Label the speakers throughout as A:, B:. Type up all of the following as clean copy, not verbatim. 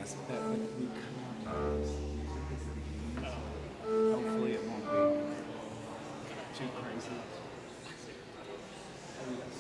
A: yes, that would be hopefully it won't be too crazy. Oh, yes.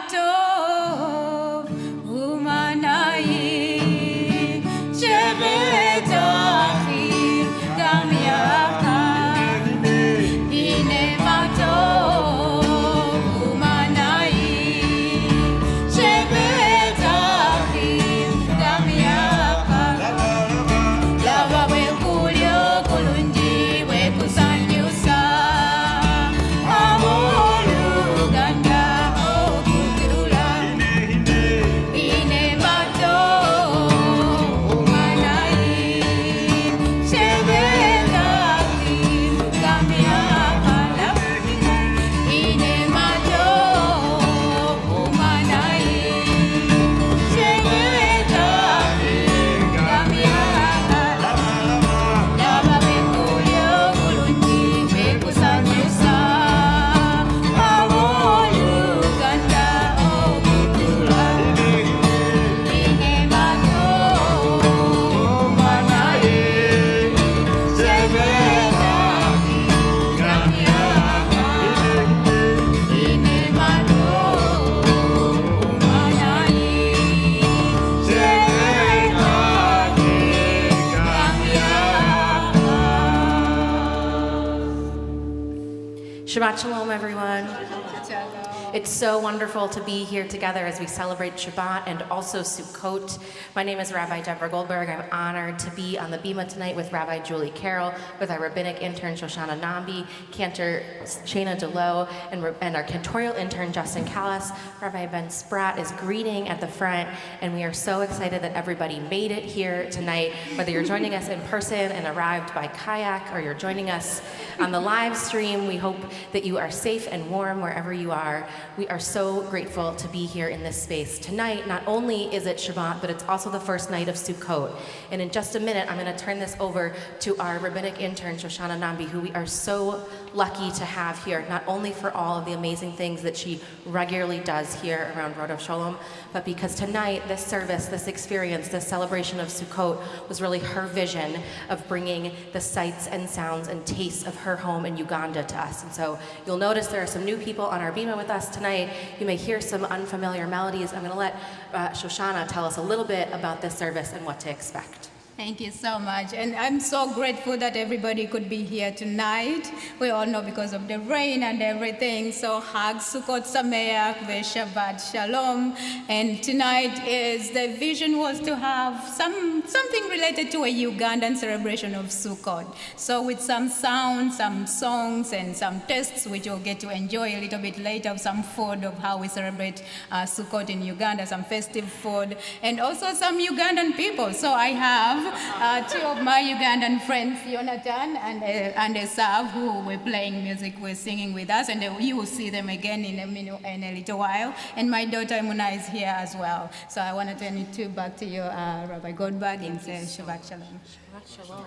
B: Hinnematov umanai shevet achim gam yachad. Hinnematov umanai shevet achim gam yachad. Lava wekulyo kulunji wekusanyusa amoluganda.
C: Shabbat shalom, everyone. It's so wonderful to be here together as we celebrate Shabbat and also Sukkot. My name is Rabbi Deborah Goldberg. I'm honored to be on the Bima tonight with Rabbi Julie Carroll, with our rabbinic intern Shoshana Nambi, cantor Shana DeLoe, and our cantorial intern Justin Callis. Rabbi Ben Spratt is greeting at the front, and we are so excited that everybody made it here tonight, whether you're joining us in person and arrived by kayak or you're joining us on the live stream. We hope that you are safe and warm wherever you are. We are so grateful to be here in this space. Tonight, not only is it Shabbat, but it's also the first night of Sukkot. And in just a minute, I'm going to turn this over to our rabbinic intern, Shoshana Nambi, who we are so lucky to have here, not only for all of the amazing things that she regularly does here around Road of Shalom, but because tonight, this service, this experience, this celebration of Sukkot was really her vision of bringing the sights and sounds and tastes of her home in Uganda to us. And so you'll notice there are some new people on our Bima with us tonight. You may hear some unfamiliar melodies. I'm going to let Shoshana tell us a little bit about this service and what to expect.
B: Thank you so much. And I'm so grateful that everybody could be here tonight. We all know because of the rain and everything. So Hag Sukkot Sameach Shabbat Shalom. And tonight the vision was to have something related to a Ugandan celebration of Sukkot. So with some sounds, some songs, and some tests, which you'll get to enjoy a little bit later, some food of how we celebrate Sukkot in Uganda, some festive food, and also some Ugandan people. So I have two of my Ugandan friends, Jonathan and Esav, who were playing music, were singing with us, and you will see them again in a little while. And my daughter Muna is here as well. So I want to turn it back to you, Rabbi Goldberg, and say Shabbat Shalom.
C: Shabbat Shalom.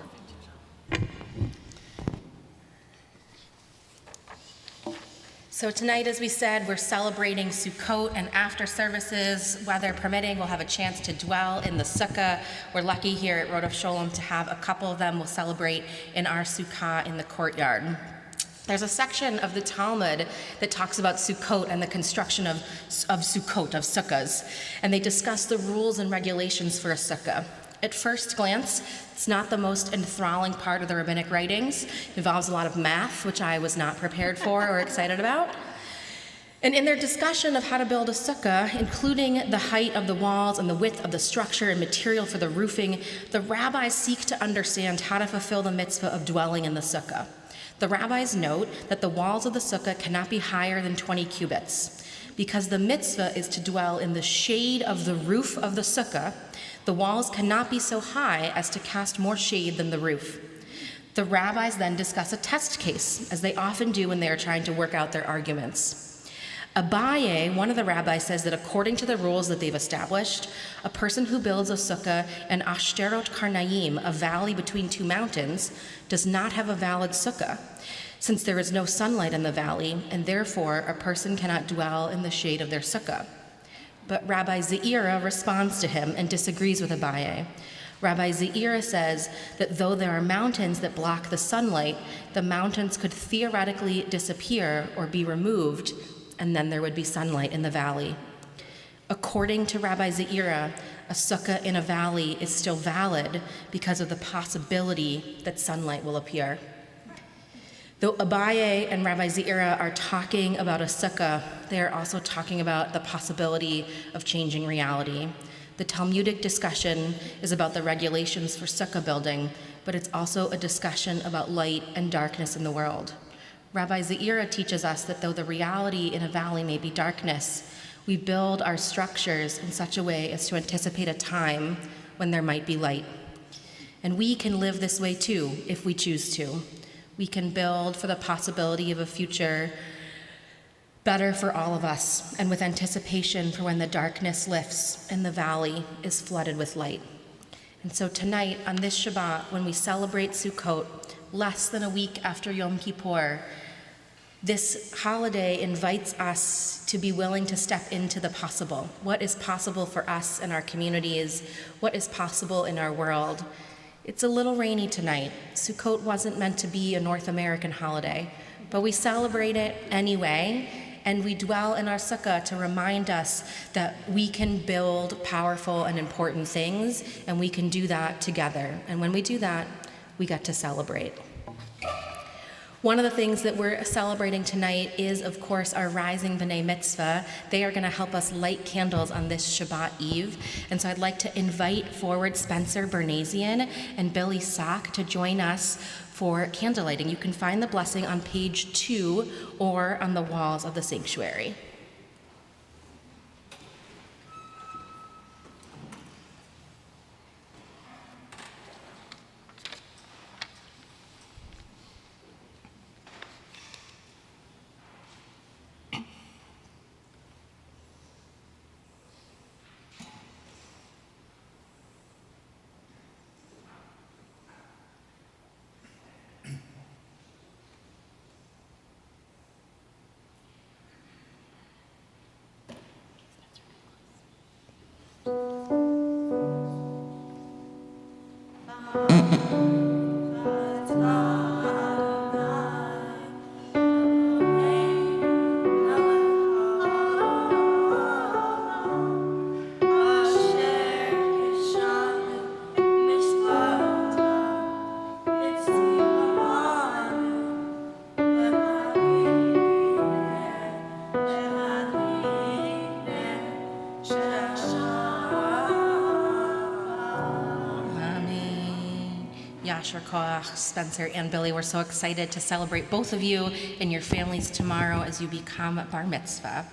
C: So tonight, as we said, we're celebrating Sukkot, and after services, weather permitting, we'll have a chance to dwell in the sukkah. We're lucky here at Road of Sholem to have a couple of them. We'll celebrate in our sukkah in the courtyard. There's a section of the Talmud that talks about Sukkot and the construction of Sukkot, of sukkahs, and they discuss the rules and regulations for a sukkah. At first glance, it's not the most enthralling part of the rabbinic writings. It involves a lot of math, which I was not prepared for or excited about. And in their discussion of how to build a sukkah, including the height of the walls and the width of the structure and material for the roofing, the rabbis seek to understand how to fulfill the mitzvah of dwelling in the sukkah. The rabbis note that the walls of the sukkah cannot be higher than 20 cubits. Because the mitzvah is to dwell in the shade of the roof of the sukkah, the walls cannot be so high as to cast more shade than the roof. The rabbis then discuss a test case, as they often do when they are trying to work out their arguments. Abaye, one of the rabbis, says that according to the rules that they've established, a person who builds a sukkah in Ashterot Karnaim, a valley between two mountains, does not have a valid sukkah, since there is no sunlight in the valley, and therefore a person cannot dwell in the shade of their sukkah. But Rabbi Ze'ira responds to him and disagrees with Abaye. Rabbi Ze'ira says that though there are mountains that block the sunlight, the mountains could theoretically disappear or be removed, and then there would be sunlight in the valley. According to Rabbi Ze'ira, a sukkah in a valley is still valid because of the possibility that sunlight will appear. Though Abaye and Rabbi Ze'ira are talking about a sukkah, they are also talking about the possibility of changing reality. The Talmudic discussion is about the regulations for sukkah building, but it's also a discussion about light and darkness in the world. Rabbi Ze'ira teaches us that though the reality in a valley may be darkness, we build our structures in such a way as to anticipate a time when there might be light. And we can live this way too, if we choose to. We can build for the possibility of a future better for all of us, and with anticipation for when the darkness lifts and the valley is flooded with light. And so tonight, on this Shabbat, when we celebrate Sukkot, less than a week after Yom Kippur, this holiday invites us to be willing to step into the possible. What is possible for us and our communities? What is possible in our world? It's a little rainy tonight. Sukkot wasn't meant to be a North American holiday, but we celebrate it anyway, and we dwell in our sukkah to remind us that we can build powerful and important things, and we can do that together. And when we do that, we get to celebrate. One of the things that we're celebrating tonight is, of course, our Rising B'nai Mitzvah. They are going to help us light candles on this Shabbat Eve. And so I'd like to invite forward Spencer Bernasian and Billy Sock to join us for candle lighting. You can find the blessing on page 2 or on the walls of the sanctuary. Yasher Koach, Spencer and Billy, we're so excited to celebrate both of you and your families tomorrow as you become bar mitzvah.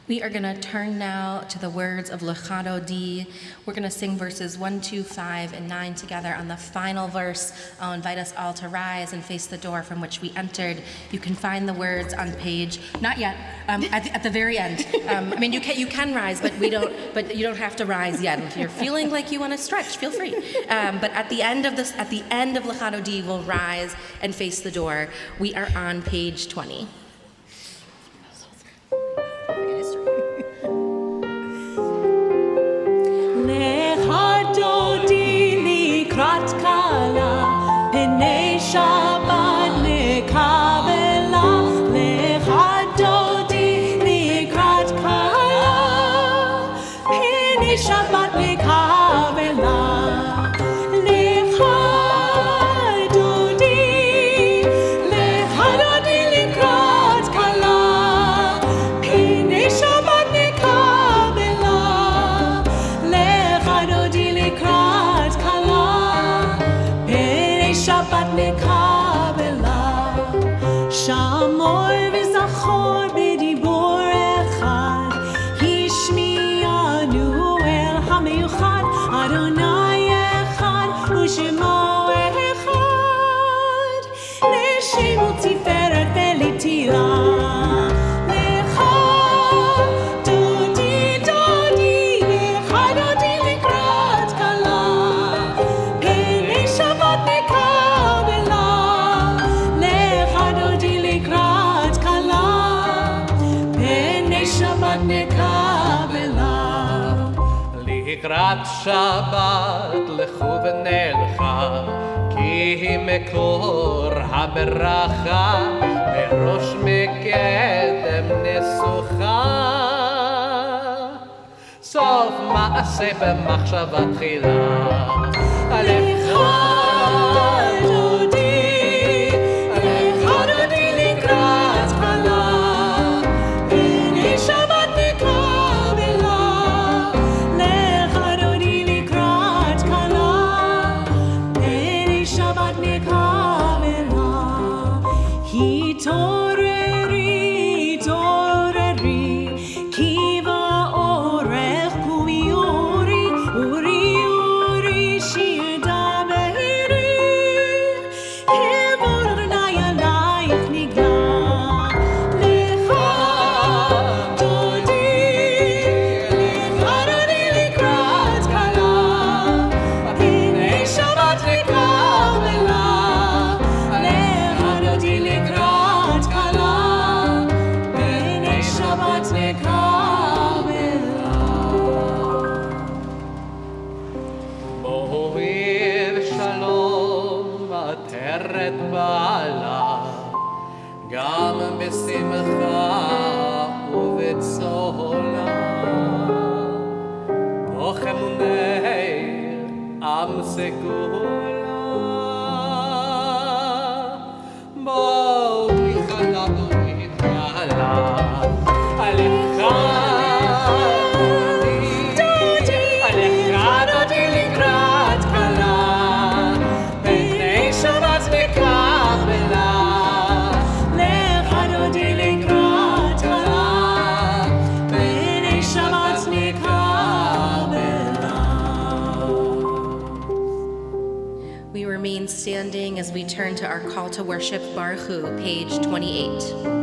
C: We are going to turn now to the words of Lechado Di. We're going to sing verses 1, 2, 5, and 9 together. On the final verse, I'll invite us all to rise and face the door from which we entered. You can find the words on page, not yet, at the very end. I mean, you can rise, but you don't have to rise yet. If you're feeling like you want to stretch, feel free. But at the end of Lechado Di, we'll rise and face the door. We are on page 20.
D: Shabbat nekabela, lechadodi likrat kala. Pene Shabbat nekabela, lechadodi likrat kala. Pene Shabbat nekabela, lechadodi likrat kala. Shabbat nekabela, shamor v'zachor b'dibur echad, hishmi'anu el hamiyuchad, Adonai echad u'shemo echad, l'shemo tiferet v'litira.
E: לקראת שבת לכו ונלכה, כי היא מקור הברכה, בראש מקדם נסוכה. סוף מעשה במחשבה תחילה. גם בשמחה ובצהלה, תוך אמוני עם סגולה,
C: as we turn to our call to worship, Baruch Hu, page 28.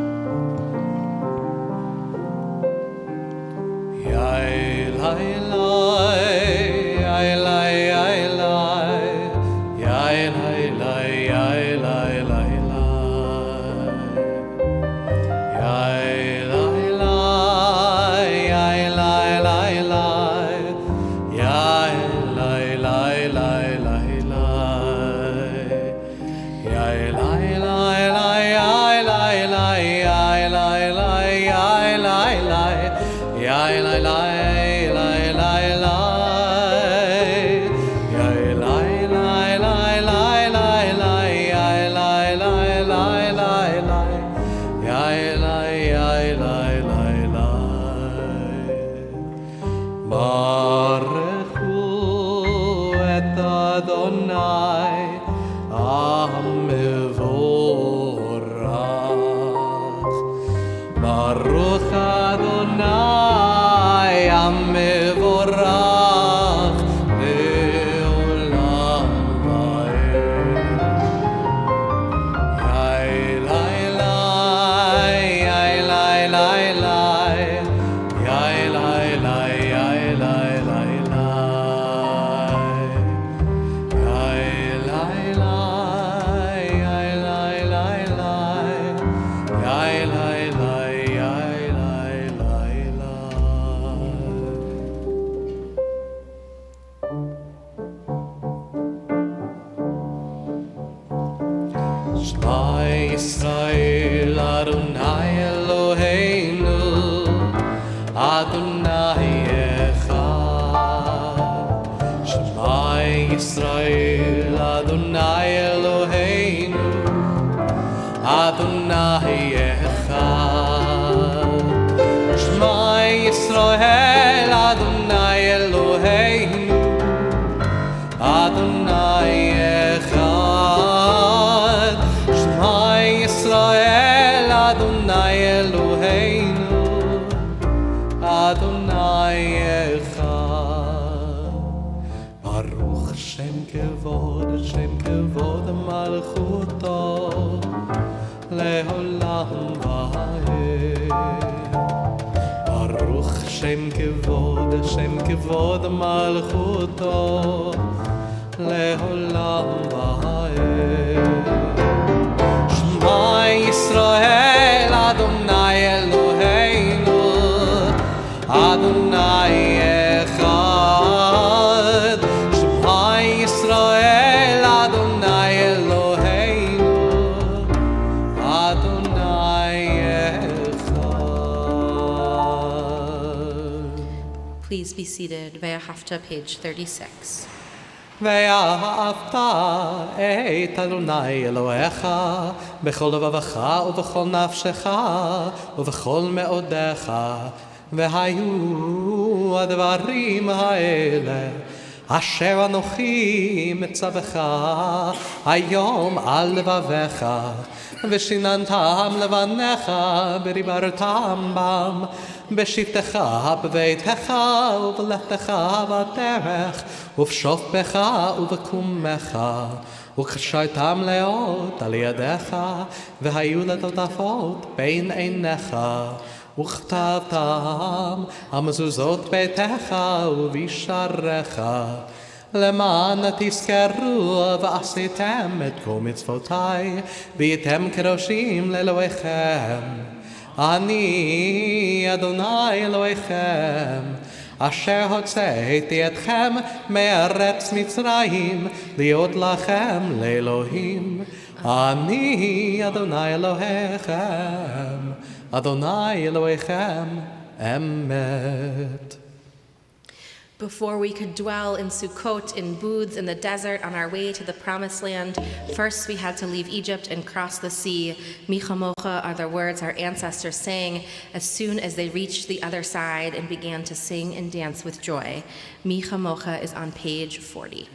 C: Please be seated. Ve'ahavta, page 36.
E: ואהבת את אדוני אלוהיך בכל לבבך ובכל נפשך ובכל מאודיך, והיו הדברים האלה אשר אנוכי מצווך היום על לבביך, ושיננתם לבניך ודיברתם בם בשבתך בביתך ובלכתך בדרך ובשופך ובקומך, וקשרתם לאות על ידיך, והיו לטוטפות בין עיניך, וכתבתם על מזוזות ביתך ובשעריך, למען תזכרו ועשיתם את כל מצוותיי, והייתם קדושים לאלוהיכם. אני אדוני אלוהיכם, אשר הוצאתי אתכם מארץ מצרים, להיות לכם לאלוהים. אני אדוני אלוהיכם, אדוני אלוהיכם אמת.
C: Before we could dwell in Sukkot, in booths in the desert on our way to the promised land, first we had to leave Egypt and cross the sea. Mi chamocha are the words our ancestors sang as soon as they reached the other side and began to sing and dance with joy. Mi chamocha is on page 40.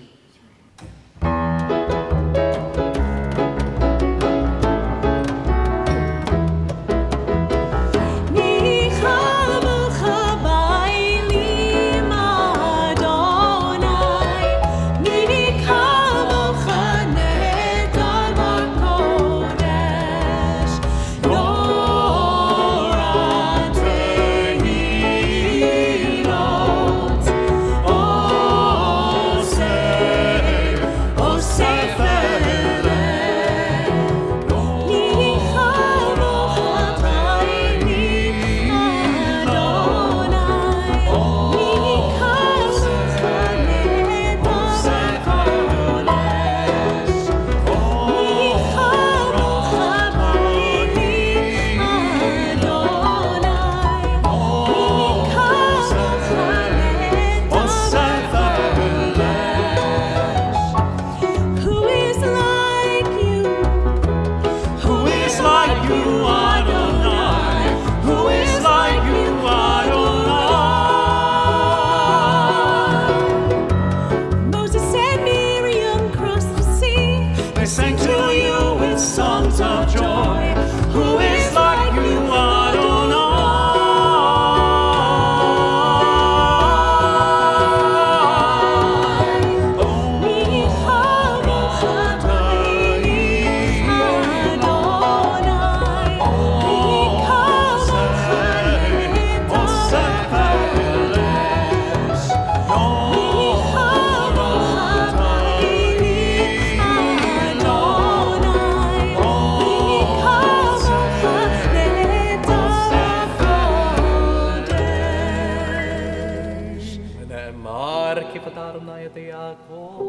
E: כי פטר אדוני את יעקב,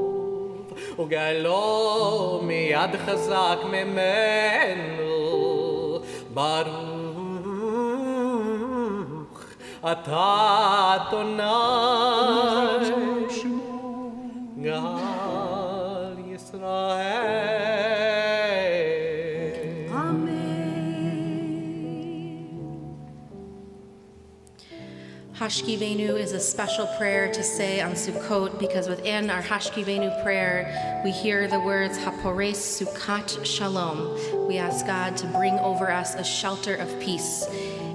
E: וגאלו מיד חזק ממנו. ברוך אתה אדוני גאל ישראל.
C: Hashkivenu is a special prayer to say on Sukkot because within our Hashkivenu prayer, we hear the words Hapores Sukkot Shalom. We ask God to bring over us a shelter of peace.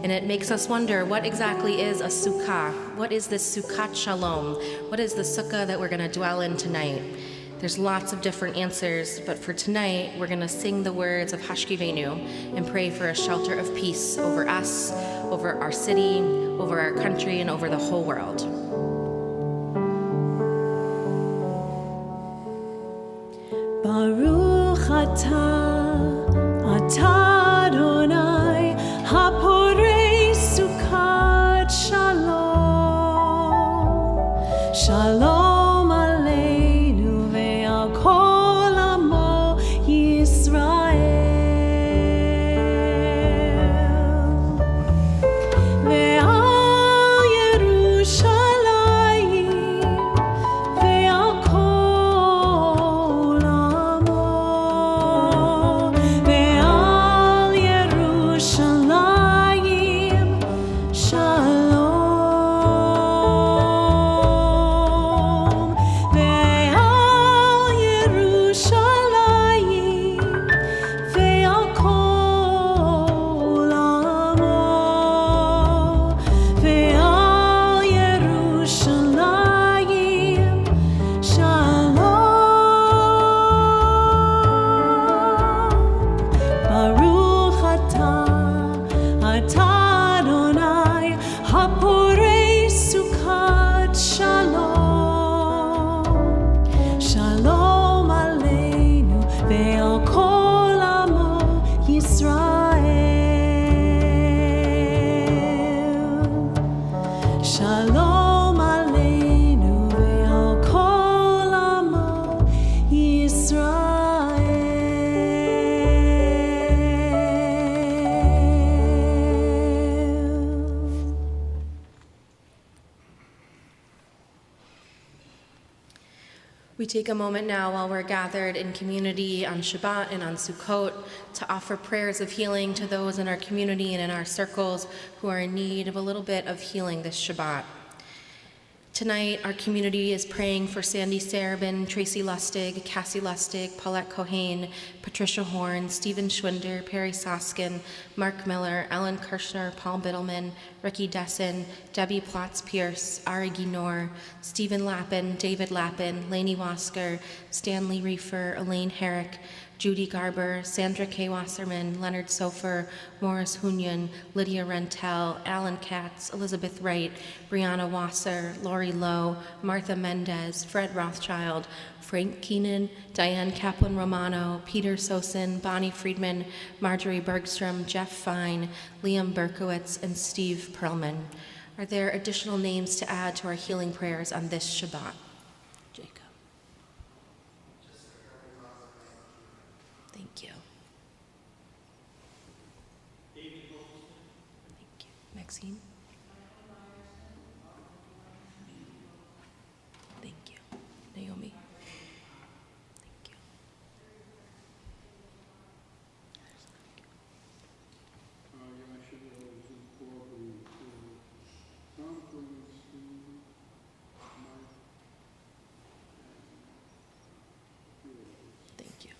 C: And it makes us wonder, what exactly is a sukkah? What is this Sukkot Shalom? What is the sukkah that we're going to dwell in tonight? There's lots of different answers, but for tonight, we're going to sing the words of Hashkivenu and pray for a shelter of peace over us, over our city, over our country, and over the whole world.
D: Baruch atah Adonai haporei sukkot shalom. Shalom aleinu ve'al kol amo Yisrael. Ve'al Yerushalayim ve'al kol amo. Ve'al Yerushalayim shalom. Ve'al Yerushalayim ve'al kol amo. Ve'al Yerushalayim shalom. Baruch atah Adonai haporei sukkot shalom. Shalom aleinu ve'al kol amo Yisrael. Shalom aleinu ve'al kol amo Yisrael.
C: We take a moment now while we're gathered in community on Shabbat and on Sukkot to offer prayers of healing to those in our community and in our circles who are in need of a little bit of healing this Shabbat. Tonight, our community is praying for Sandy Sarabin, Tracy Lustig, Cassie Lustig, Paulette Cohane, Patricia Horn, Stephen Schwinder, Perry Soskin, Mark Miller, Ellen Kirshner, Paul Biddleman, Ricky Dessen, Debbie Plotz-Pierce, Ari Guinor, Stephen Lappin, David Lappin, Lainey Wasker, Stanley Reefer, Elaine Herrick, Judy Garber, Sandra K. Wasserman, Leonard Sofer, Morris Hunyan, Lydia Rentel, Alan Katz, Elizabeth Wright, Brianna Wasser, Lori Lowe, Martha Mendez, Fred Rothschild, Frank Keenan, Diane Kaplan-Romano, Peter Sosin, Bonnie Friedman, Marjorie Bergstrom, Jeff Fine, Liam Berkowitz, and Steve Perlman. Are there additional names to add to our healing prayers on this Shabbat? Jacob. Thank you. Thank you. Maxine? Thank you. Naomi? Thank you. Thank you.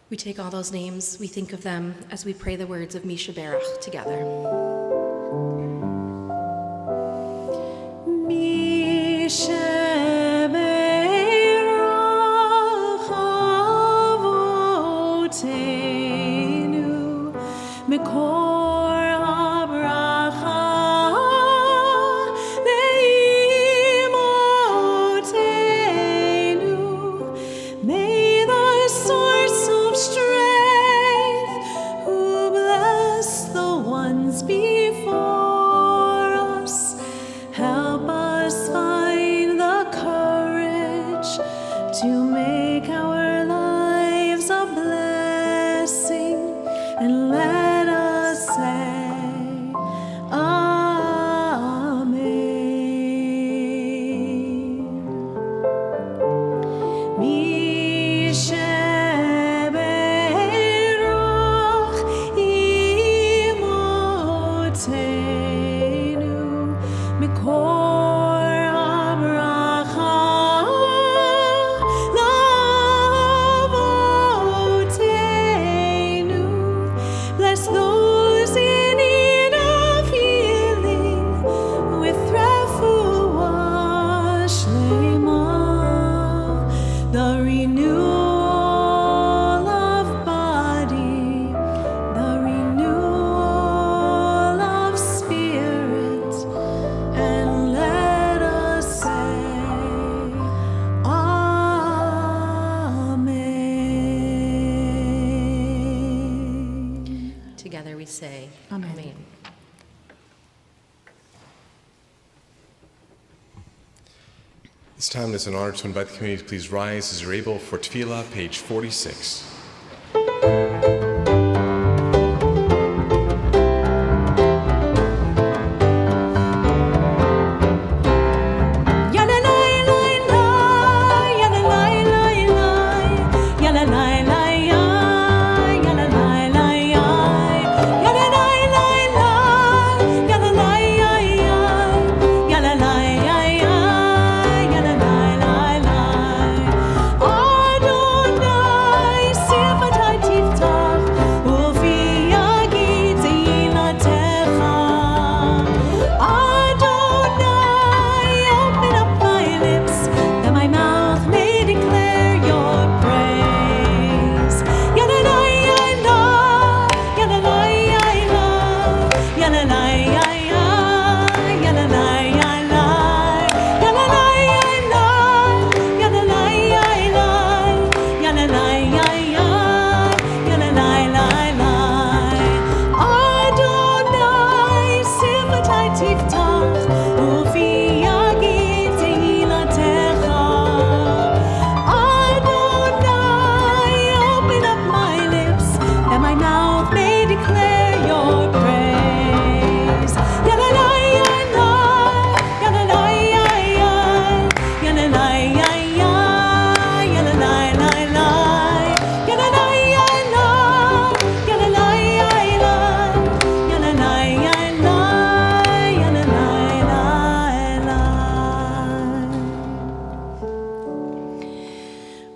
C: We take all those names, we think of them as we pray the words of Misha Berach together.
D: May the source of strength
C: say,
D: Amen.
C: Amen.
F: This time it's an honor to invite the community to please rise as you're able for Tefillah, page 46.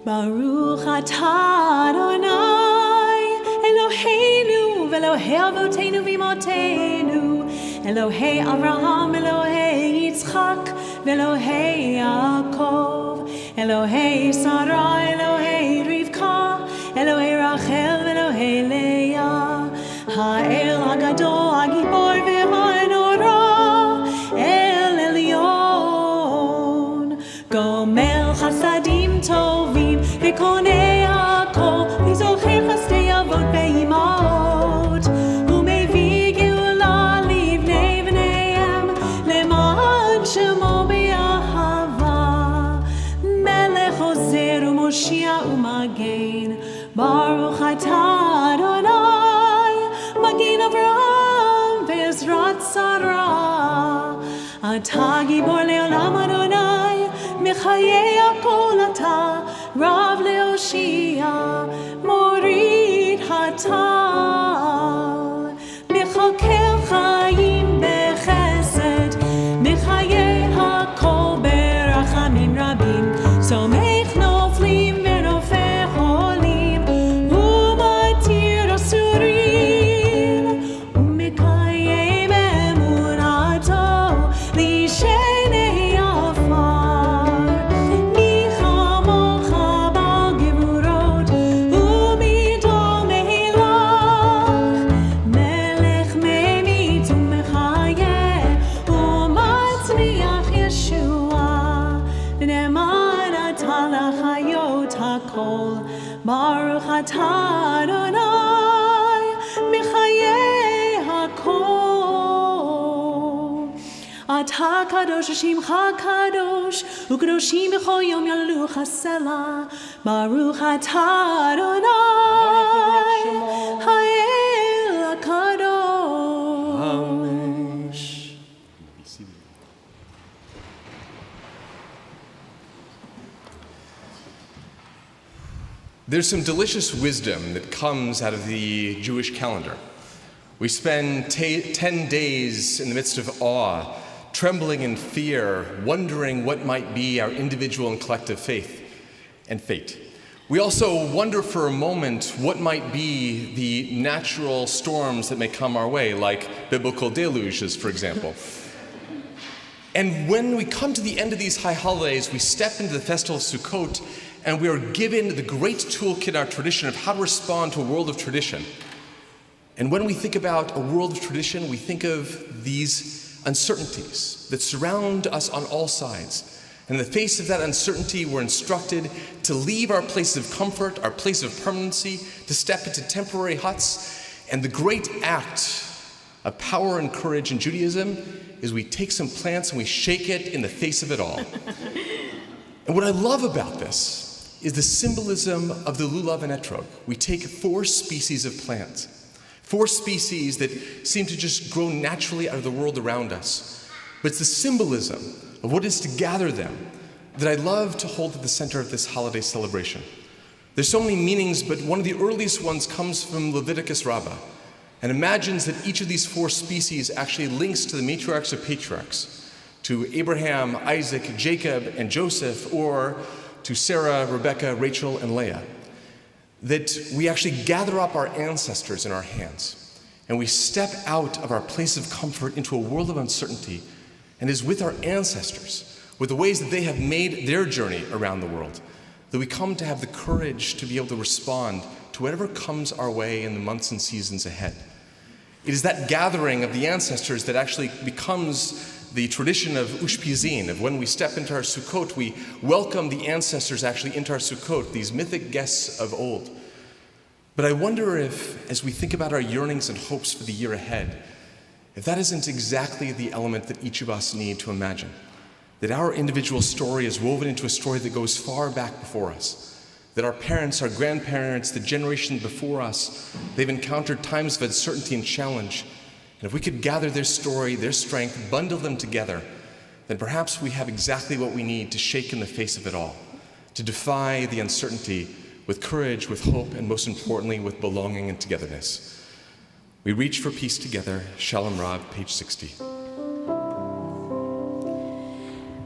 D: Baruch atah Adonai, Eloheinu ve'Elohei avotenu v'imotenu, Elohei Avraham, Elohei Yitzchak, ve'Elohei Yaakov, Elohei Sarah, Elohei Rivka, Elohei Rachel, ve'Elohei Leah, Ha'el Hagadol, Hagibor ve'Hanora, El Elyon, Gomel Chasadim Tovim, וקונה הכל, וזוכר חסדי אבות ואימהות, ומביא גאולה לבני בניהם, למען שמו באהבה. מלך עוזר ומושיע ומגן, ברוך אתה אדוני, מגן אברהם ועזרת שרה. אתה גיבור לעולם אדוני, מחיי הכל אתה, רב להושיע, מוריד הטל, מחוקר חיים בחסד, מחיי הכל ברחמים רבים, סומך נופלים ורופא חולים, ומתיר אסורים, ומקיים אמונתו לשני עפר. מי כמוך בעל גבורות ומידות מלך, מלך ממית ומחיה ומצמיח ישועה, ונאמן אתה לחיות הכל. ברוך אתה אדוני מחיי הכל. אתה קדוש ושמך קדוש, וקדושים בכל יום יללוך הסלע. ברוך אתה אדוני האל הקדוש.
A: Be seated.
F: There's some delicious wisdom that comes out of the Jewish calendar. We spend 10 days in the midst of awe, trembling in fear, wondering what might be our individual and collective faith and fate. We also wonder for a moment what might be the natural storms that may come our way, like biblical deluges, for example. And when we come to the end of these high holidays, we step into the festival of Sukkot, and we are given the great toolkit in our tradition of how to respond to a world of tradition. And when we think about a world of tradition, we think of these uncertainties that surround us on all sides. And in the face of that uncertainty, we're instructed to leave our place of comfort, our place of permanency, to step into temporary huts, And the great act of power and courage in Judaism is we take some plants and we shake it in the face of it all. And what I love about this is the symbolism of the lulav and etrog. We take 4 species of plants, 4 species that seem to just grow naturally out of the world around us. But it's the symbolism of what it is to gather them that I love to hold at the center of this holiday celebration. There's so many meanings, but one of the earliest ones comes from Leviticus Rabbah and imagines that each of these 4 species actually links to the matriarchs or patriarchs, to Abraham, Isaac, Jacob, and Joseph, or to Sarah, Rebecca, Rachel, and Leah. That we actually gather up our ancestors in our hands, and we step out of our place of comfort into a world of uncertainty, and is with our ancestors, with the ways that they have made their journey around the world, that we come to have the courage to be able to respond to whatever comes our way in the months and seasons ahead. It is that gathering of the ancestors that actually becomes the tradition of Ushpizin, of when we step into our Sukkot, we welcome the ancestors actually into our Sukkot, these mythic guests of old. But I wonder if, as we think about our yearnings and hopes for the year ahead, if that isn't exactly the element that each of us need to imagine. That our individual story is woven into a story that goes far back before us. That our parents, our grandparents, the generation before us, they've encountered times of uncertainty and challenge. And if we could gather their story, their strength, bundle them together, then perhaps we have exactly what we need to shake in the face of it all, to defy the uncertainty with courage, with hope, and most importantly, with belonging and togetherness. We reach for peace together. Shalom Rab, page 60.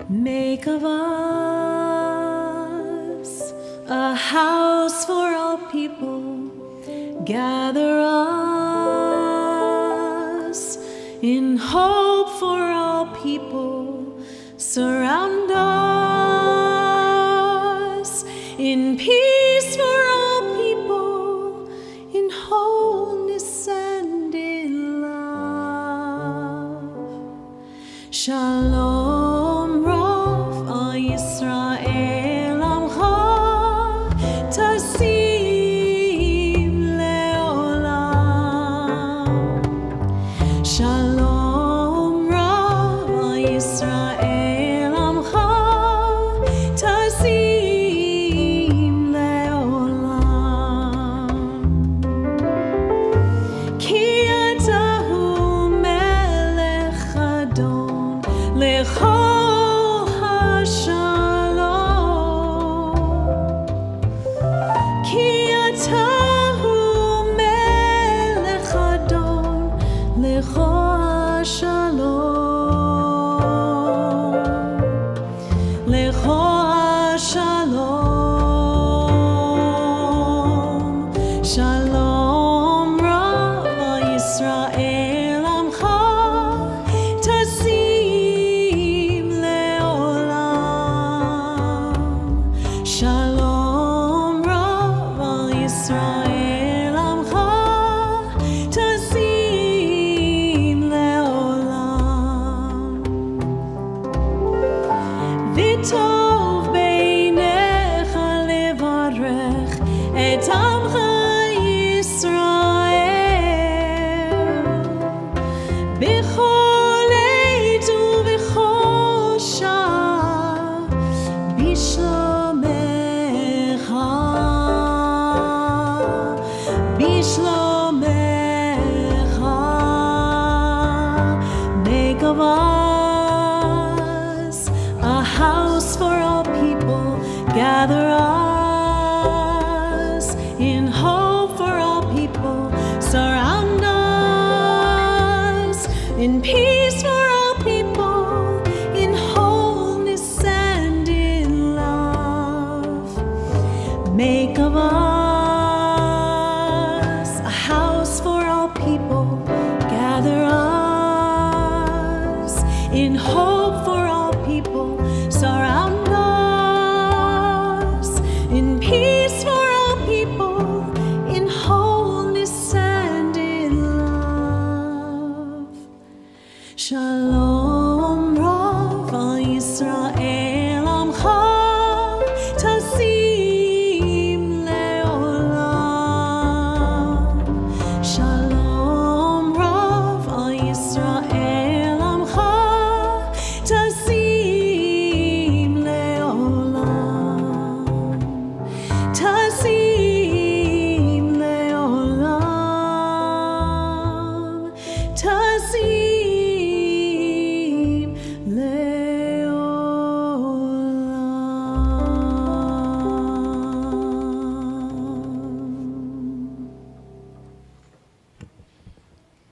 D: Make of us a house for all people. Gather us in hope for all people. Surround us in peace for all people, in wholeness and in love. Shalom Rav al Yisrael Amcha Tasim Leolam. Shalom Rav al Yisrael Amcha Tasim Leolam. Ki atahu melech adon lechol hashalom. Ki atahu melech adon lechol hashalom. Lechol hashalom. Shalom Rav al Yisrael Amcha Tasim Leolam. Shalom Rav al Yisrael Amcha Tasim Leolam. V'tov beinecha levarech et amcha Yisrael. B'chol עת ובכל שעה בשלומך, בשלומך. Make of us a house for all people. Gather us in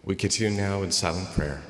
F: We continue now in silent prayer.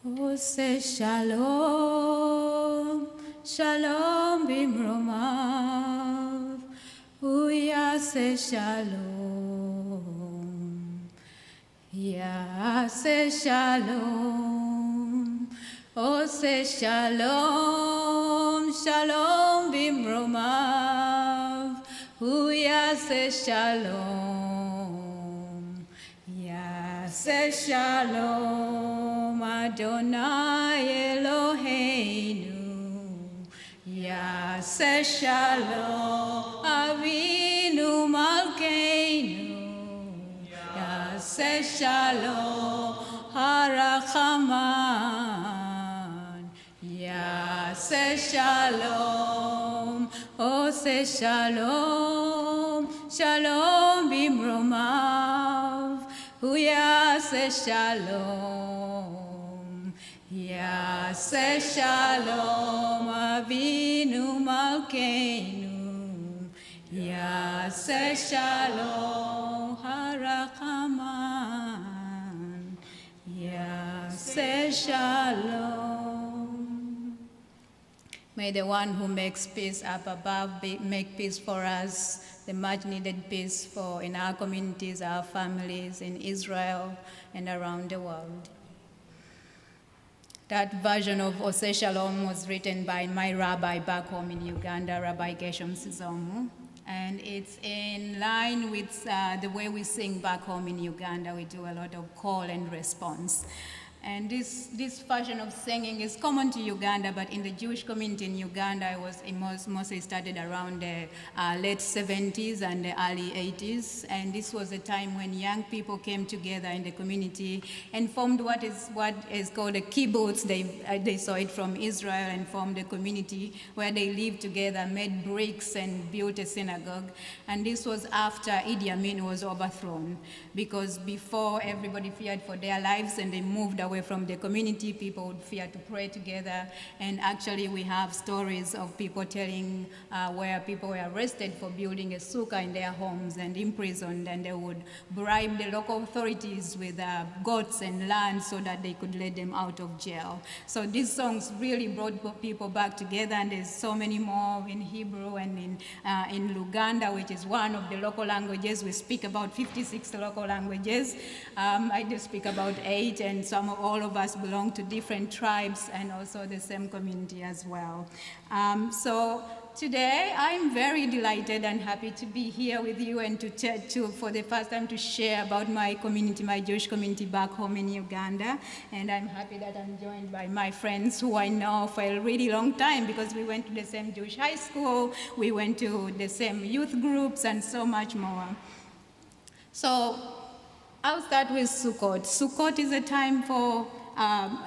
B: Ose shalom, shalom bimromav, uyase shalom, yase shalom, ose shalom, shalom bimromav, uyase shalom, yase shalom. Adonai Eloheinu, Yaseh Shalom, Avinu Malkeinu, Yaseh Shalom, Harachaman, Yaseh Shalom, Oseh Shalom, Shalom Bimromav, Yaseh Shalom. Yaseh Shalom Avinu Malkeinu, Yaseh Shalom Harachaman, Yaseh Shalom. May the one who makes peace up above make peace for us, the much needed peace for in our communities, our families, in Israel and around the world. That version of Ose Shalom was written by my rabbi back home in Uganda, Rabbi Gershom Sizomu. And it's in line with the way we sing back home in Uganda. We do a lot of call and response. And this version of singing is common to Uganda, but in the Jewish community in Uganda, it mostly started around the late 70s and the early 80s. And this was a time when young people came together in the community and formed what is called a kibbutz. They saw it from Israel and formed a community where they lived together, made bricks and built a synagogue. And this was after Idi Amin was overthrown, because before everybody feared for their lives and they moved away from the community, people would fear to pray together. And actually we have stories of people telling where people were arrested for building a sukkah in their homes and imprisoned, and they would bribe the local authorities with goats and land so that they could let them out of jail. So these songs really brought people back together, and there's so many more in Hebrew and in Luganda, which is one of the local languages. We speak about 56 local languages. I do speak about 8, and all of us belong to different tribes and also the same community as well. So today I'm very delighted and happy to be here with you and to for the first time to share about my community, my Jewish community back home in Uganda. And I'm happy that I'm joined by my friends who I know for a really long time, because we went to the same Jewish high school, we went to the same youth groups, and so much more. So I'll start with Sukkot. Sukkot is a time for,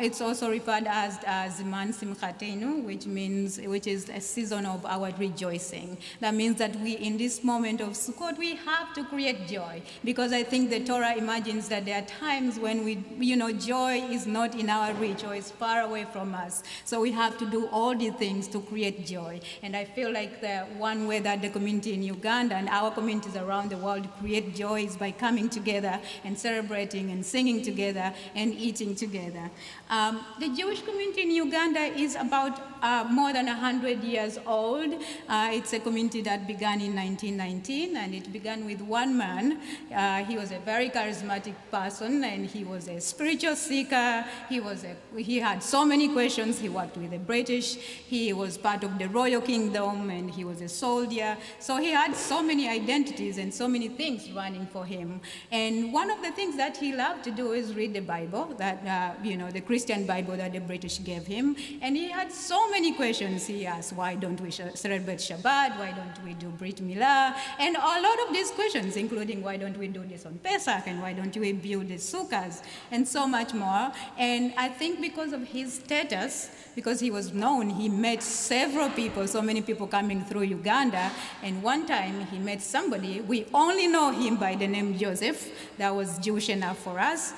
B: it's also referred as Zman Simchatenu, which is a season of our rejoicing. That means that we, in this moment of Sukkot, we have to create joy, because I think the Torah imagines that there are times when joy is not in our reach or is far away from us. So we have to do all the things to create joy. And I feel like the one way that the community in Uganda and our communities around the world create joy is by coming together and celebrating and singing together and eating together. together. The Jewish community in Uganda is about more than 100 years old. It's a community that began in 1919, and it began with one man. He was a very charismatic person, and he was a spiritual seeker. He had so many questions. He worked with the British. He was part of the royal kingdom, and he was a soldier. So he had so many identities and so many things running for him. And one of the things that he loved to do is read the Bible, the Christian Bible that the British gave him. And he had so many questions. He asked, why don't we celebrate Shabbat? Why don't we do Brit Milah? And a lot of these questions, including why don't we do this on Pesach? And why don't we build the sukkahs? And so much more. And I think because of his status, because he was known, he met several people, so many people coming through Uganda. And one time he met somebody, we only know him by the name Joseph, that was Jewish enough for us.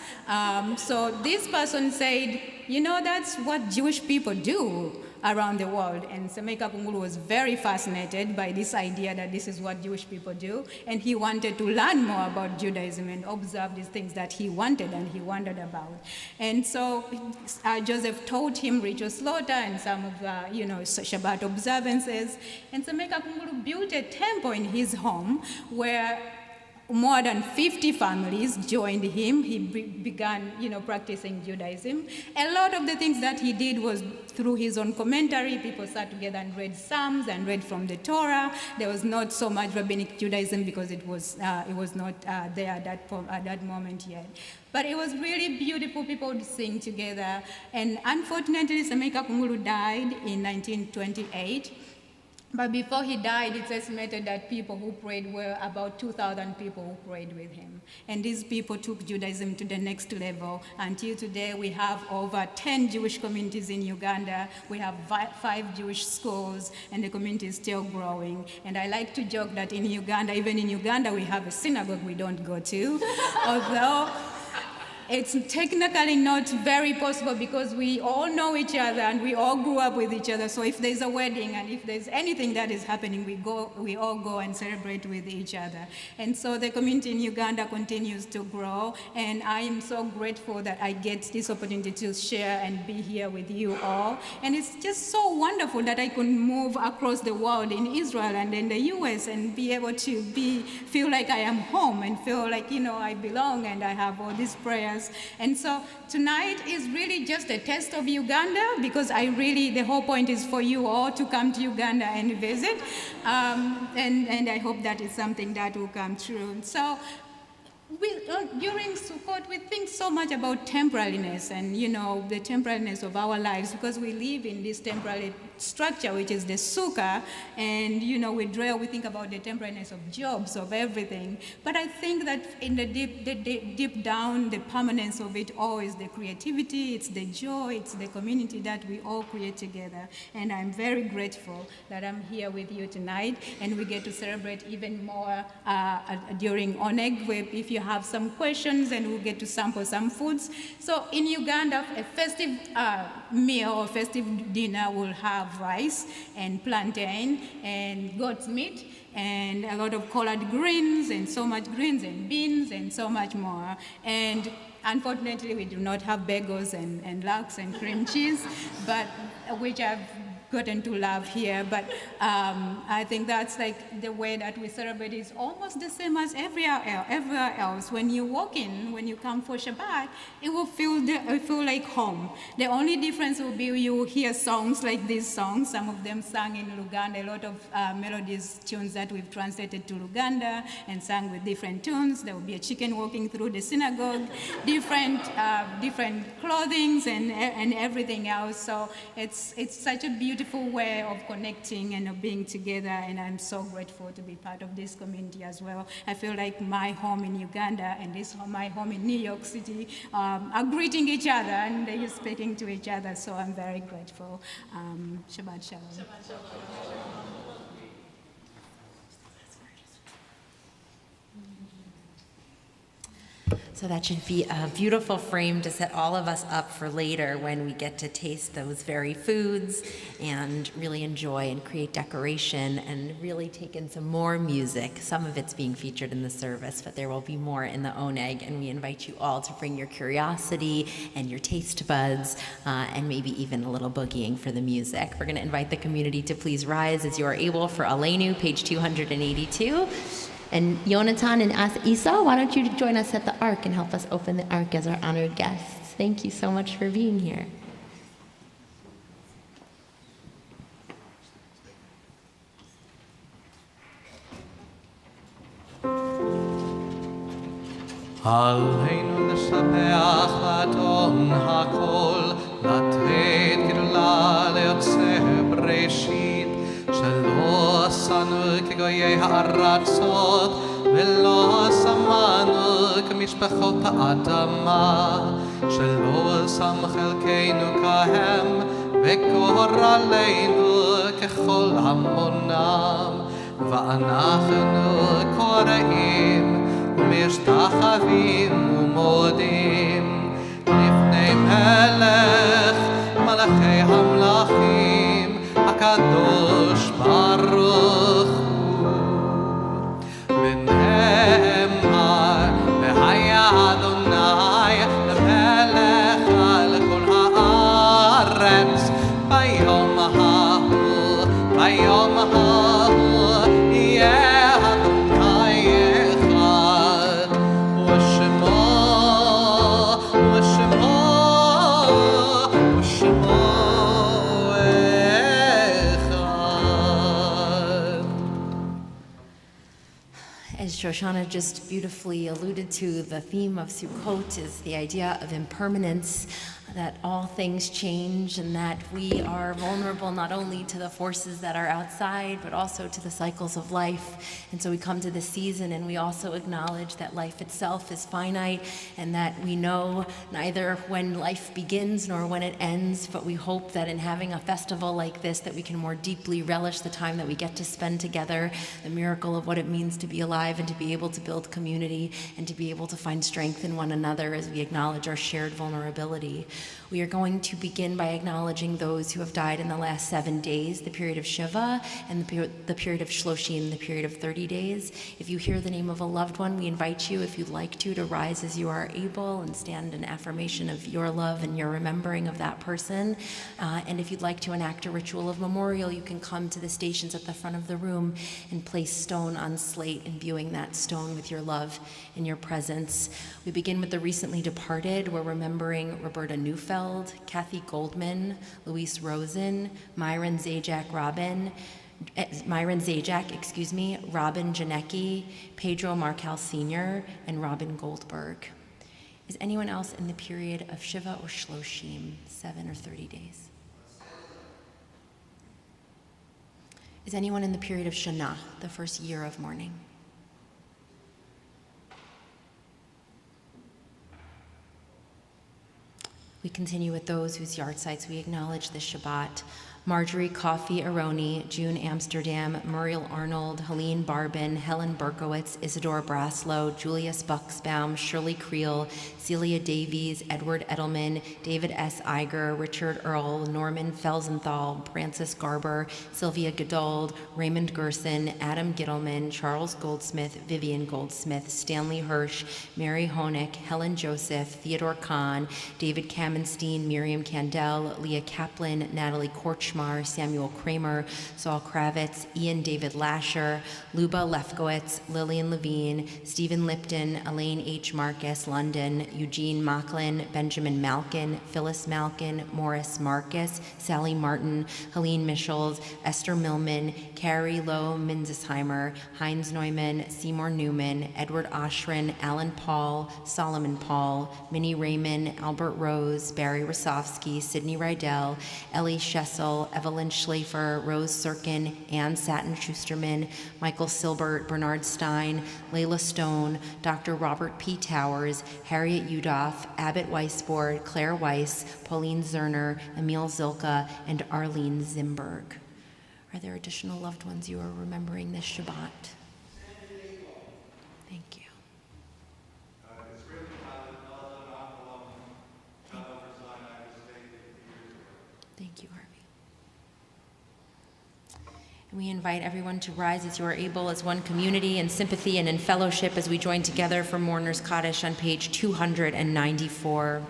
B: So this person said, that's what Jewish people do around the world. And Semeka Kungulu was very fascinated by this idea that this is what Jewish people do. And he wanted to learn more about Judaism and observe these things that he wanted and he wondered about. And so Joseph taught him ritual slaughter and some of Shabbat observances. And Semeka Kungulu built a temple in his home where more than 50 families joined him. He began, practicing Judaism. A lot of the things that he did was through his own commentary. People sat together and read Psalms and read from the Torah. There was not so much rabbinic Judaism because it was not there at that moment yet. But it was really beautiful. People would sing together. And unfortunately, Semeka Kungulu died in 1928. But before he died, it's estimated that people who prayed were about 2,000 people who prayed with him. And these people took Judaism to the next level. Until today, we have over 10 Jewish communities in Uganda. We have 5 Jewish schools, and the community is still growing. And I like to joke that in Uganda, even in Uganda, we have a synagogue we don't go to, although it's technically not very possible because we all know each other and we all grew up with each other. So if there's a wedding and if there's anything that is happening, we all go and celebrate with each other. And so the community in Uganda continues to grow. And I am so grateful that I get this opportunity to share and be here with you all. And it's just so wonderful that I can move across the world in Israel and in the US and be able to feel like I am home and feel like, I belong and I have all these prayers. And so tonight is really just a test of Uganda because the whole point is for you all to come to Uganda and visit. And I hope that is something that will come true. So during Sukkot, we think so much about temporariness and, the temporariness of our lives because we live in this temporary structure, which is the sukkah, and, we think about the temporariness of jobs, of everything. But I think that in the deep down, the permanence of it all is the creativity, it's the joy, it's the community that we all create together. And I'm very grateful that I'm here with you tonight, and we get to celebrate even more during Oneg, if you have some questions, and we'll get to sample some foods. So in Uganda, a festive meal or festive dinner will have rice and plantain and goat's meat and a lot of collard greens and so much greens and beans and so much more. And unfortunately, we do not have bagels and lox and cream cheese, but which I've gotten to love here, but I think that's like the way that we celebrate is almost the same as everywhere else. When you walk in, when you come for Shabbat, it will feel like home. The only difference will be you hear songs like these songs, some of them sung in Luganda, a lot of melodies, tunes that we've translated to Luganda and sung with different tunes. There will be a chicken walking through the synagogue, different clothing and everything else. So it's such a beautiful way of connecting and of being together, and I'm so grateful to be part of this community as well. I feel like my home in Uganda and my home in New York City are greeting each other and they're speaking to each other, so I'm very grateful. Shabbat Shalom. Shabbat Shalom.
C: So that should be a beautiful frame to set all of us up for later when we get to taste those very foods and really enjoy and create decoration and really take in some more music. Some of it's being featured in the service, but there will be more in the Oneg, and we invite you all to bring your curiosity and your taste buds and maybe even a little boogieing for the music. We're going to invite the community to please rise as you are able for Aleinu, page 282. And Yonatan and Isa, why don't you join us at the Ark and help us open the Ark as our honored guests? Thank you so much for being here.
E: עלינו לשבח לאדון הכל, לתת גדולה ליוצא בראשית, שלא עשנו כגויי הארצות, ולא שמנו כמשפחות האדמה, שלא שם חלקנו כהם, וגורלנו ככל המונם, ואנחנו קוראים ומשתחווים ומודים לפני מלך מלכי המלכים הקדוש ברוך הוא. ונאמר והיה אדוני למלך על כל הארץ ביום ההוא, ביום ההוא יהיה
C: As Shoshana just beautifully alluded to, the theme of Sukkot is the idea of impermanence, that all things change and that we are vulnerable not only to the forces that are outside, but also to the cycles of life. And so we come to this season and we also acknowledge that life itself is finite and that we know neither when life begins nor when it ends, but we hope that in having a festival like this, that we can more deeply relish the time that we get to spend together, the miracle of what it means to be alive and to be able to build community and to be able to find strength in one another as we acknowledge our shared vulnerability. We are going to begin by acknowledging those who have died in the last 7 days, the period of Shiva, and the period of Shloshim, the period of 30 days. If you hear the name of a loved one, we invite you, if you'd like to rise as you are able and stand in affirmation of your love and your remembering of that person. And if you'd like to enact a ritual of memorial, you can come to the stations at the front of the room and place stone on slate, imbuing that stone with your love and your presence. We begin with the recently departed. We're remembering Roberta Neufeld, Kathy Goldman, Louise Rosen, Myron Zajac, Robin Janecki, Pedro Marcal Sr., and Robin Goldberg. Is anyone else in the period of Shiva or Shloshim, 7 or 30 days? Is anyone in the period of Shana, the first year of mourning? We continue with those whose yahrzeits we acknowledge this Shabbat. Marjorie Coffey Aroni, June Amsterdam, Muriel Arnold, Helene Barbin, Helen Berkowitz, Isidore Braslow, Julius Buxbaum, Shirley Creel, Celia Davies, Edward Edelman, David S. Iger, Richard Earl, Norman Felsenthal, Francis Garber, Sylvia Godold, Raymond Gerson, Adam Gittleman, Charles Goldsmith, Vivian Goldsmith, Stanley Hirsch, Mary Honig, Helen Joseph, Theodore Kahn, David Kamenstein, Miriam Kandel, Leah Kaplan, Natalie Korchmar, Samuel Kramer, Saul Kravitz, Ian David Lasher, Luba Lefkowitz, Lillian Levine, Stephen Lipton, Elaine H. Marcus, London, Eugene Macklin, Benjamin Malkin, Phyllis Malkin, Morris Marcus, Sally Martin, Helene Michels, Esther Millman, Carrie Lowe Minzesheimer, Heinz Neumann, Seymour Newman, Edward Oshrin, Alan Paul, Solomon Paul, Minnie Raymond, Albert Rose, Barry Rosofsky, Sidney Rydell, Ellie Schessel, Evelyn Schlafer, Rose Sirkin, Ann Satin Schusterman, Michael Silbert, Bernard Stein, Layla Stone, Dr. Robert P. Towers, Harriet Udoff, Abbott Weisbord, Claire Weiss, Pauline Zerner, Emil Zilka, and Arlene Zimberg. Are there additional loved ones you are remembering this Shabbat? Thank you. We invite everyone to rise as you are able, as one community in sympathy and in fellowship as we join together for Mourner's Kaddish on page 294.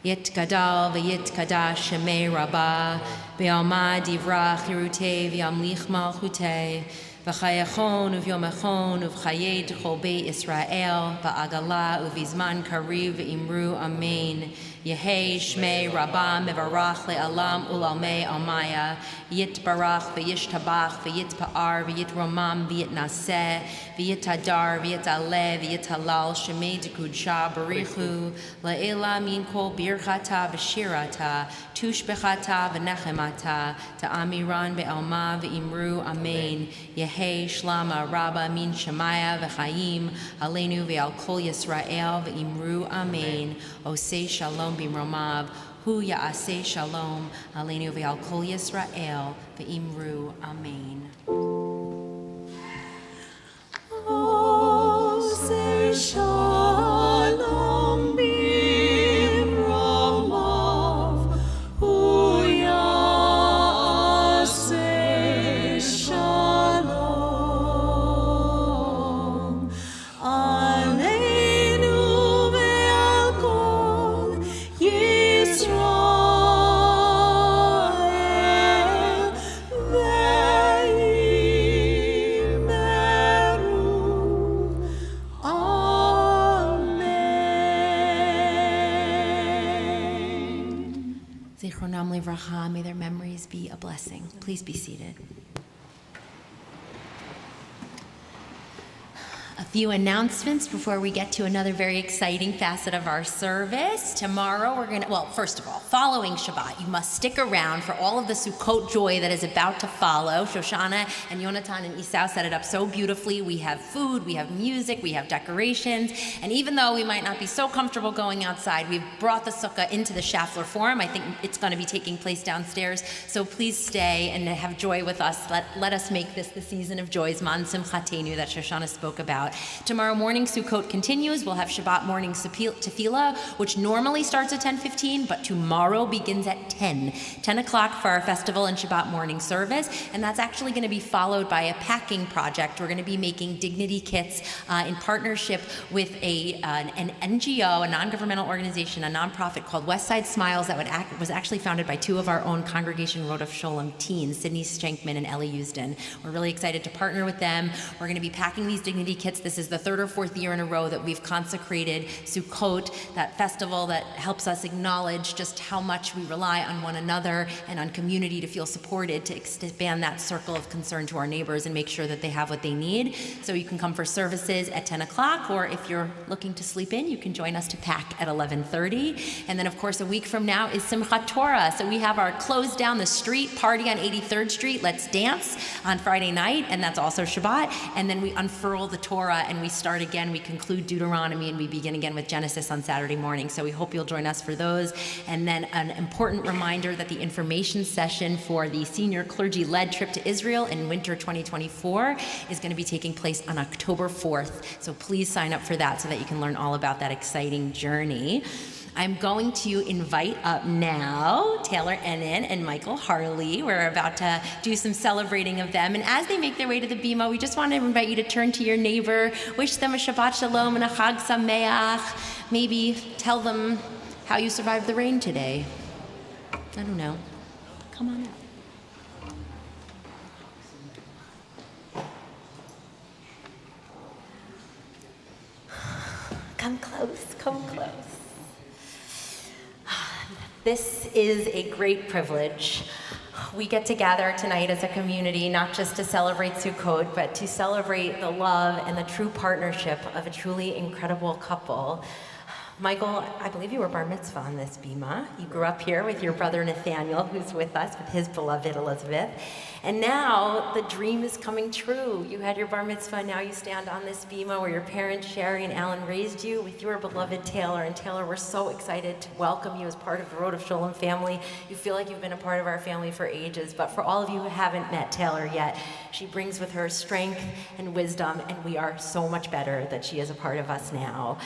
C: Yit gadal v'yit kadash shemei rabbah be'alma divra chirutei v'yamlich malchutei v'chayachon uvyomachon uv'chayed chol beit Israel v'agala uvizman kariv v'imru amen. Yehei shmei rabbah mevarach le'alam ulalmei almaya yit barach v'yish tabach v'yit pa'ar v'yit romam v'yit naseh v'yit hadar v'yit aleh v'yit halal shemei dekudsha barichu la'ela min kol birchata v'shirata tushbechata v'nechemata ta'amiran be'alma v'imru amen. Yehei shlama rabba min shemaya v'chayim aleinu ve'al kol Yisrael v'imru amen. Osei shalom b'mromav hu ya'aseh shalom aleinu ve'al kol Yisrael v'imru amen.
D: Osei shalom b'mromav hu ya'aseh shalom aleinu ve'al kol Yisrael ve'imeru amen.
C: Zichronam livracha, may their memories be a blessing. Please be seated. A few announcements before we get to another very exciting facet of our service. Tomorrow first of all, following Shabbat, you must stick around for all of the Sukkot joy that is about to follow. Shoshana and Yonatan and Esau set it up so beautifully. We have food, we have music, we have decorations, and even though we might not be so comfortable going outside, we've brought the sukkah into the Schaffler Forum. I think it's going to be taking place downstairs, so please stay and have joy with us. Let us make this the season of joys, Man Simchatenu, that Shoshana spoke about. Tomorrow morning, Sukkot continues. We'll have Shabbat morning tefillah, which normally starts at 10:15, but tomorrow begins at 10 o'clock for our festival and Shabbat morning service, and that's actually going to be followed by a packing project. We're going to be making dignity kits in partnership with an NGO, a non-governmental organization, a nonprofit called Westside Smiles that was actually founded by two of our own Congregation Road of Sholem teens, Sydney Schenkman and Ellie Usden. We're really excited to partner with them. We're going to be packing these dignity kits. This is the third or fourth year in a row that we've consecrated Sukkot, that festival that helps us acknowledge just how much we rely on one another and on community to feel supported, to expand that circle of concern to our neighbors and make sure that they have what they need. So you can come for services at 10 o'clock, or if you're looking to sleep in, you can join us to pack at 11:30. And then, of course, a week from now is Simchat Torah. So we have our Close Down the Street party on 83rd Street, Let's Dance, on Friday night, and that's also Shabbat. And then we unfurl the Torah and we start again. We conclude Deuteronomy and we begin again with Genesis on Saturday morning. So we hope you'll join us for those. And then an important reminder that the information session for the senior clergy-led trip to Israel in winter 2024 is going to be taking place on October 4th. So please sign up for that so that you can learn all about that exciting journey. I'm going to invite up now Taylor Ennin and Michael Harley. We're about to do some celebrating of them. And as they make their way to the bima, we just want to invite you to turn to your neighbor, wish them a Shabbat Shalom and a Chag Sameach. Maybe tell them how you survived the rain today. I don't know. Come on out. Come close, come close. This is a great privilege. We get to gather tonight as a community, not just to celebrate Sukkot, but to celebrate the love and the true partnership of a truly incredible couple. Michael, I believe you were bar mitzvah on this bima. You grew up here with your brother Nathaniel, who's with us, with his beloved Elizabeth. And now the dream is coming true. You had your bar mitzvah, now you stand on this bima where your parents, Sherry and Alan, raised you with your beloved Taylor. And Taylor, we're so excited to welcome you as part of the Road of Sholem family. You feel like you've been a part of our family for ages, but for all of you who haven't met Taylor yet, she brings with her strength and wisdom, and we are so much better that she is a part of us now.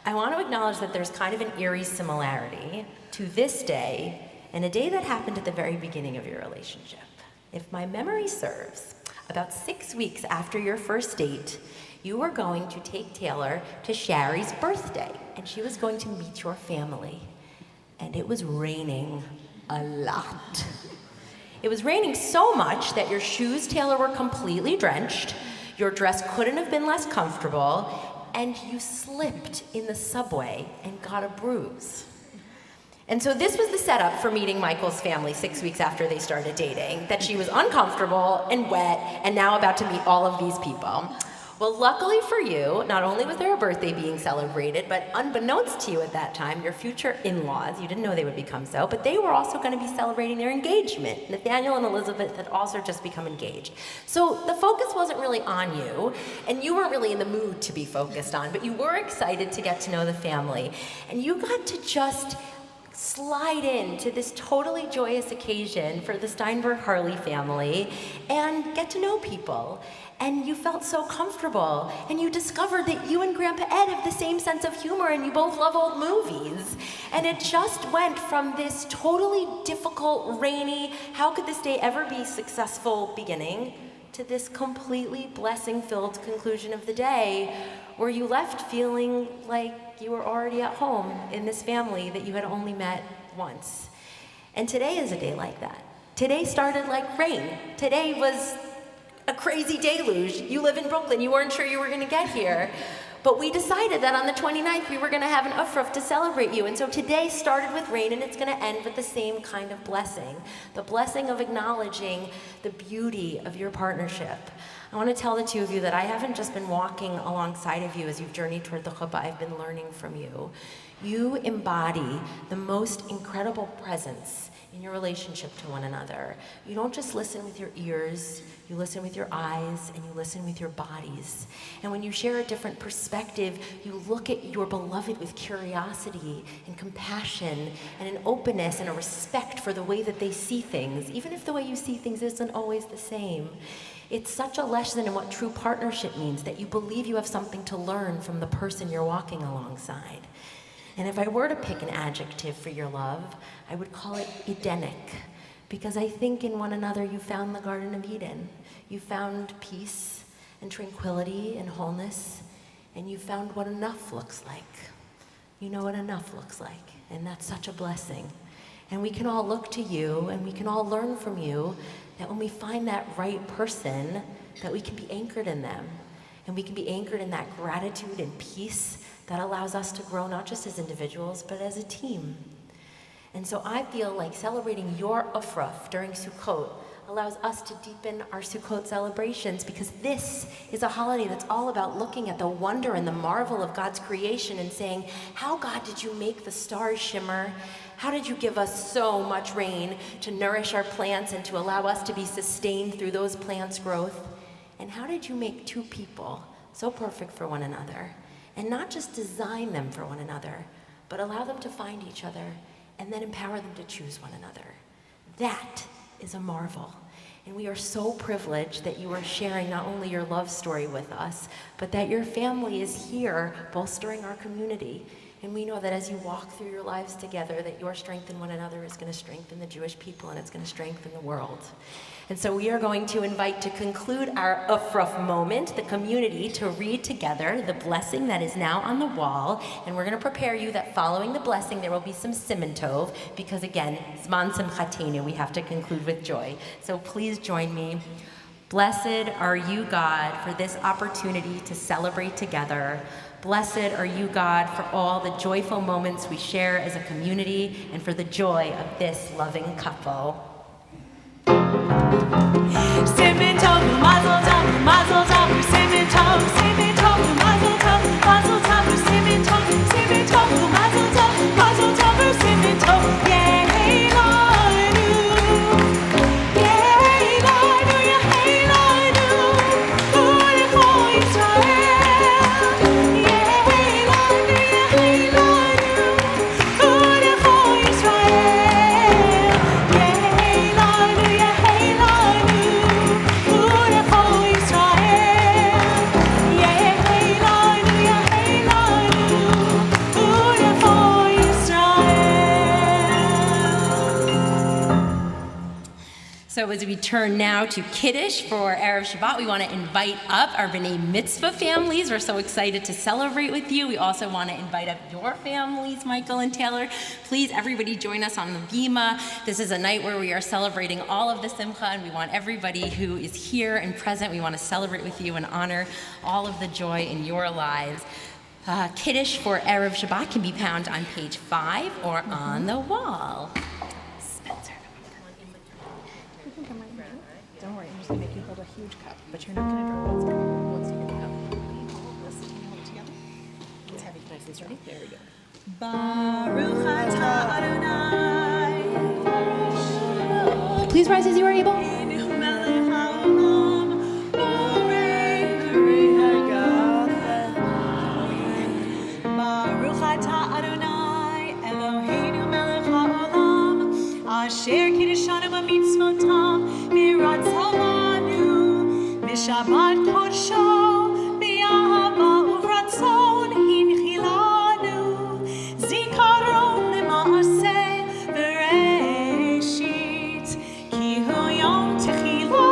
C: I want to acknowledge that there's kind of an eerie similarity to this day and a day that happened at the very beginning of your relationship.
G: if my memory serves, about 6 weeks after your first date, you were going to take Taylor to Shari's birthday, and she was going to meet your family. And it was raining a lot. It was raining so much that your shoes, Taylor, were completely drenched, your dress couldn't have been less comfortable, and you slipped in the subway and got a bruise. And so this was the setup for meeting Michael's family 6 weeks after they started dating, that she was uncomfortable and wet and now about to meet all of these people. Well, luckily for you, not only was there a birthday being celebrated, but unbeknownst to you at that time, your future in-laws, you didn't know they would become so, but they were also going to be celebrating their engagement. Nathaniel and Elizabeth had also just become engaged. So the focus wasn't really on you, and you weren't really in the mood to be focused on, but you were excited to get to know the family. And you got to just slide into this totally joyous occasion for the Steinberg-Harley family and get to know people. And you felt so comfortable, and you discovered that you and Grandpa Ed have the same sense of humor, and you both love old movies. And it just went from this totally difficult, rainy, how could this day ever be successful beginning, to this completely blessing-filled conclusion of the day, where you left feeling like you were already at home in this family that you had only met once. And today is a day like that. Today started like rain. Today was a crazy deluge. You live in Brooklyn, you weren't sure you were gonna get here. But we decided that on the 29th we were gonna have an Ufruf to celebrate you. And so today started with rain, and it's gonna end with the same kind of blessing. The blessing of acknowledging the beauty of your partnership. I wanna tell the two of you that I haven't just been walking alongside of you as you've journeyed toward the chuppah, I've been learning from you. You embody the most incredible presence in your relationship to one another. You don't just listen with your ears, you listen with your eyes, and you listen with your bodies. And when you share a different perspective, you look at your beloved with curiosity and compassion and an openness and a respect for the way that they see things, even if the way you see things isn't always the same. It's such a lesson in what true partnership means, that you believe you have something to learn from the person you're walking alongside. And if I were to pick an adjective for your love, I would call it Edenic, because I think in one another you found the Garden of Eden. You found peace and tranquility and wholeness, and you found what enough looks like. You know what enough looks like, and that's such a blessing. And we can all look to you, and we can all learn from you that when we find that right person, that we can be anchored in them, and we can be anchored in that gratitude and peace that allows us to grow not just as individuals, but as a team. And so I feel like celebrating your Ufruf during Sukkot allows us to deepen our Sukkot celebrations, because this is a holiday that's all about looking at the wonder and the marvel of God's creation and saying, how, God, did you make the stars shimmer? How did you give us so much rain to nourish our plants and to allow us to be sustained through those plants' growth? And how did you make two people so perfect for one another? And not just design them for one another, but allow them to find each other and then empower them to choose one another. That is a marvel. And we are so privileged that you are sharing not only your love story with us, but that your family is here bolstering our community. And we know that as you walk through your lives together, that your strength in one another is going to strengthen the Jewish people, and it's going to strengthen the world. And so we are going to invite, to conclude our Ufruf moment, the community to read together the blessing that is now on the wall. And we're going to prepare you that following the blessing, there will be some Siman Tov, because again, Zman Simchatenu, we have to conclude with joy. So please join me. Blessed are you, God, for this opportunity to celebrate together. Blessed are you, God, for all the joyful moments we share as a community and for the joy of this loving couple.
D: Siman Tov, Mazel Tov, Mazel Tov, Siman Tov, Siman Tov, Mazel Tov, Mazel Tov, Siman Tov, Siman Tov, Mazel Tov, Mazel Tov, Siman Tov. Yay, Lordu, Yay, Lordu, Yay, Lordu, Ulecho Yisrael. Yay, Lordu, Yay, Lordu, Ulecho Yisrael. Yay, Lordu, Yay, Lordu, Ulecho Yisrael. Yay, Lordu, Yay, Lordu, Ulecho Yisrael.
C: So as we turn now to Kiddush for Erev Shabbat, we want to invite up our B'nai Mitzvah families. We're so excited to celebrate with you. We also want to invite up your families, Michael and Taylor. Please, everybody join us on the Bima. This is a night where we are celebrating all of the Simcha, and we want everybody who is here and present, we want to celebrate with you and honor all of the joy in your lives. Kiddush for Erev Shabbat can be found on page 5 or on the wall.
H: Don't worry, I'm just gonna make you hold a huge cup, but you're not gonna draw once you get the cup. This, can you hold it together? Let's have it nice and sturdy. There we go.
D: Baruch atah Adonai.
C: Please rise as you are able.
D: Melech haolam, borei v'rei Baruch atah Adonai, Eloheinu melech haolam, asher kiddushanu b'mitzvotav, v'ratzalanu, v'shabbat kodsho, b'ahava uvratzon hinchilanu, zikaron l'maaseh v'reshit, ki hu yom techila,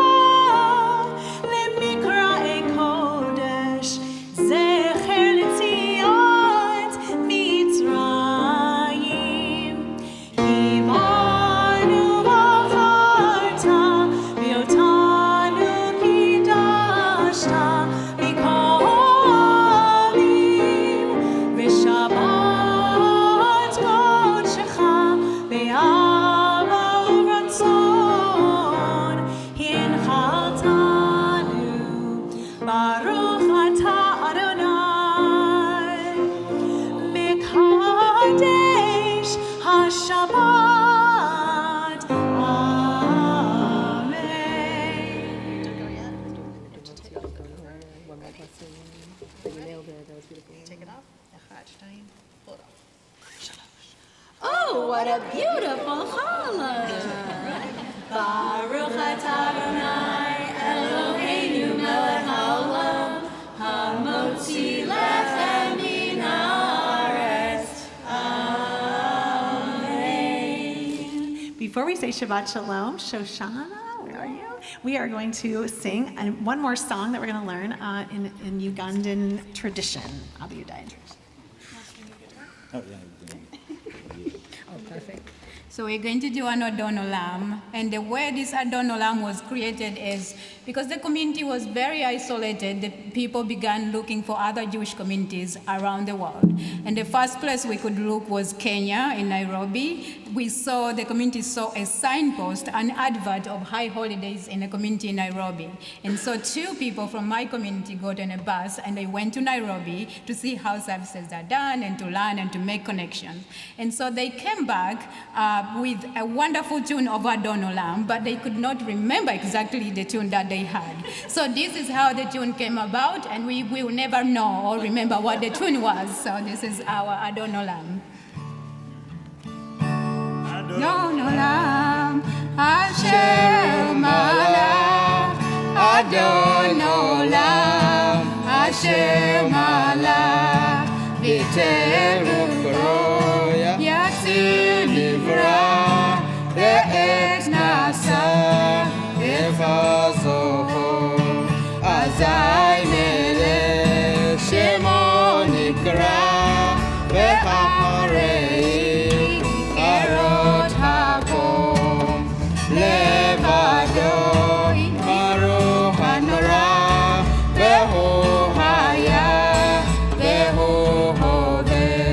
D: l'mikra'ei kodesh, zecher l'tziat Mitzrayim, kivanu v'acharta, v'yotanu kidashta, v'kolim, v'shabbat kodshecha, v'ahava uvratzon, hinchaltanu, Baruch atah Adonai, Mekadesh HaShabbat. Amen.
H: One more blessing. You nailed it. That was beautiful. Take it off. Pull it off.
C: Oh, what a beautiful challah.
D: Baruch atah Adonai, Eloheinu melech haolam, hamotzi lechem min haaretz. Amen. Before we say Shabbat Shalom, Shoshana, where are you? We are going to sing one more song that we're going to learn in Ugandan tradition. I'll be Uday.
A: Oh, yeah.
B: Oh, perfect. So we're going to do an Adon Olam, and the way this Adon Olam was created is because the community was very isolated, the people began looking for other Jewish communities around the world. And the first place we could look was Kenya, in Nairobi. The community saw a signpost, an advert of high holidays in a community in Nairobi. And so 2 people from my community got on a bus and they went to Nairobi to see how services are done and to learn and to make connections. And so they came back with a wonderful tune of Adon Olam, but they could not remember exactly the tune that they had. So this is how the tune came about, and we will never know or remember what the tune was. So this is our Adon Olam. Adon Olam, Asher Malach, Adon Olam, Asher Malach, V'teru Kroya, Yatzir Nivra, Ve'et Nasa, Evazoho, Azai Melech, Shemo Nikra, Ve'acharei, Arot Hakom, Levado, Baruch Hanora, Ve'hu Haya, Ve'hu Hoveh.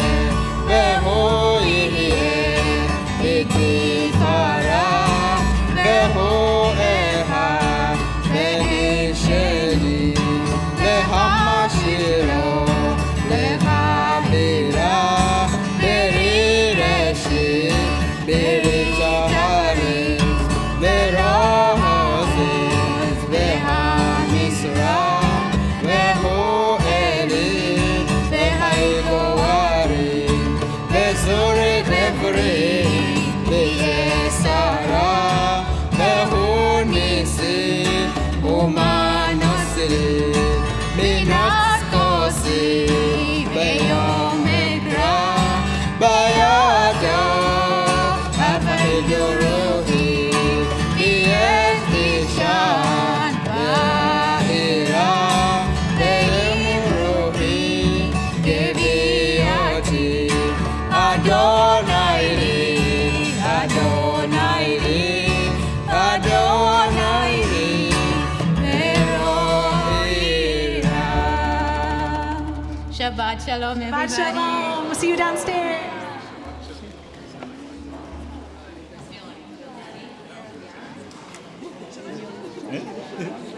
B: Shabbat Shalom, everybody.
H: Shabbat Shalom. We'll see you downstairs.
A: Yeah.